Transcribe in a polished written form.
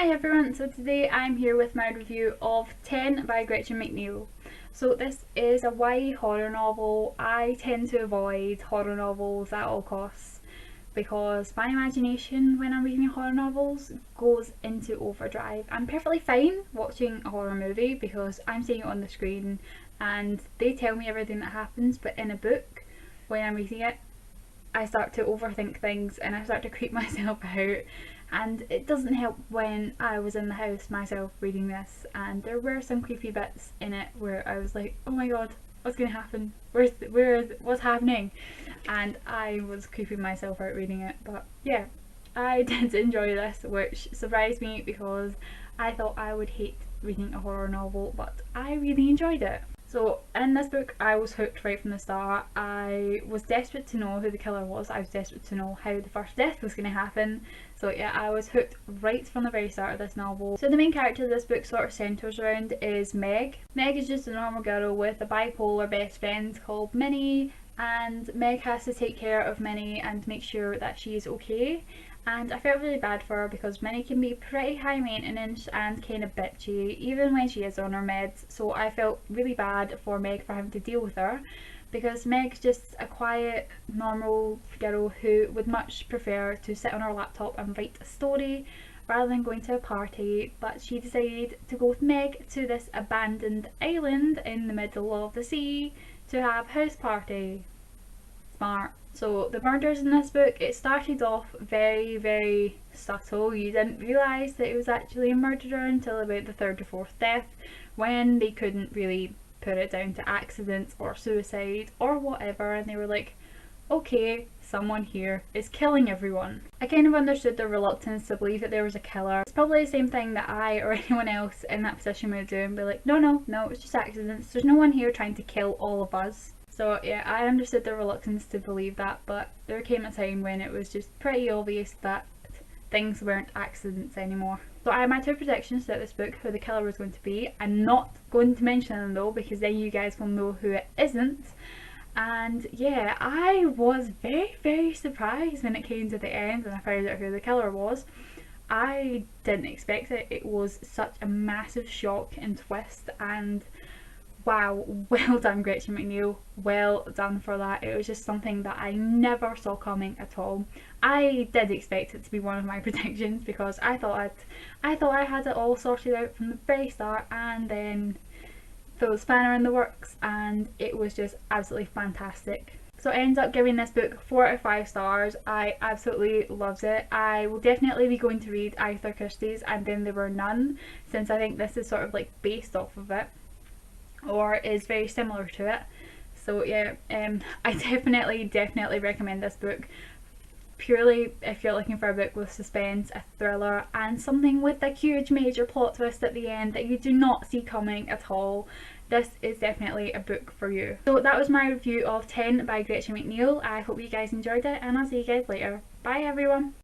Hi everyone, so today I'm here with my review of 10 by Gretchen McNeil. So this is a YA horror novel. I tend to avoid horror novels at all costs because my imagination when I'm reading horror novels goes into overdrive. I'm perfectly fine watching a horror movie because I'm seeing it on the screen and they tell me everything that happens, but in a book, when I'm reading it, I start to overthink things and I start to creep myself out, and it doesn't help when I was in the house myself reading this and there were some creepy bits in it where I was like, oh my god, what's going to happen? What's happening? And I was creeping myself out reading it. But yeah, I did enjoy this, which surprised me because I thought I would hate reading a horror novel, but I really enjoyed it. So in this book I was hooked right from the start. I was desperate to know who the killer was. I was desperate to know how the first death was going to happen. So yeah, I was hooked right from the very start of this novel. So the main character this book sort of centres around is Meg. Meg is just a normal girl with a bipolar best friend called Minnie, and Meg has to take care of Minnie and make sure that she's okay. And I felt really bad for her because Minnie can be pretty high maintenance and kind of bitchy even when she is on her meds, so I felt really bad for Meg for having to deal with her because Meg's just a quiet, normal girl who would much prefer to sit on her laptop and write a story rather than going to a party. But she decided to go with Meg to this abandoned island in the middle of the sea to have a house party. Smart. So the murders in this book, it started off very subtle. You didn't realise that it was actually a murderer until about the third or fourth death, when they couldn't really put it down to accidents or suicide or whatever, and they were like, okay, someone here is killing everyone. I kind of understood their reluctance to believe that there was a killer. It's probably the same thing that I or anyone else in that position would do and be like, no, it's just accidents. There's no one here trying to kill all of us. So yeah, I understood their reluctance to believe that, but there came a time when it was just pretty obvious that things weren't accidents anymore. So I had my two predictions throughout this book who the killer was going to be. I'm not going to mention them though, because then you guys will know who it isn't. And yeah, I was very surprised when it came to the end and I found out who the killer was. I didn't expect it. It was such a massive shock and twist, and wow, well done Gretchen McNeil, well done for that. It was just something that I never saw coming at all. I did expect it to be one of my predictions because I thought I had it all sorted out from the very start, and then threw a spanner in the works and it was just absolutely fantastic. So I ended up giving this book 4 out of 5 stars. I absolutely loved it. I will definitely be going to read Agatha Christie's And Then There Were None, since I think this is sort of like based off of it, or is very similar to it. So yeah, I definitely recommend this book, purely if you're looking for a book with suspense, a thriller, and something with a huge major plot twist at the end that you do not see coming at all. This is definitely a book for you. So that was my review of 10 by Gretchen McNeil. I hope you guys enjoyed it, and I'll see you guys later. Bye everyone!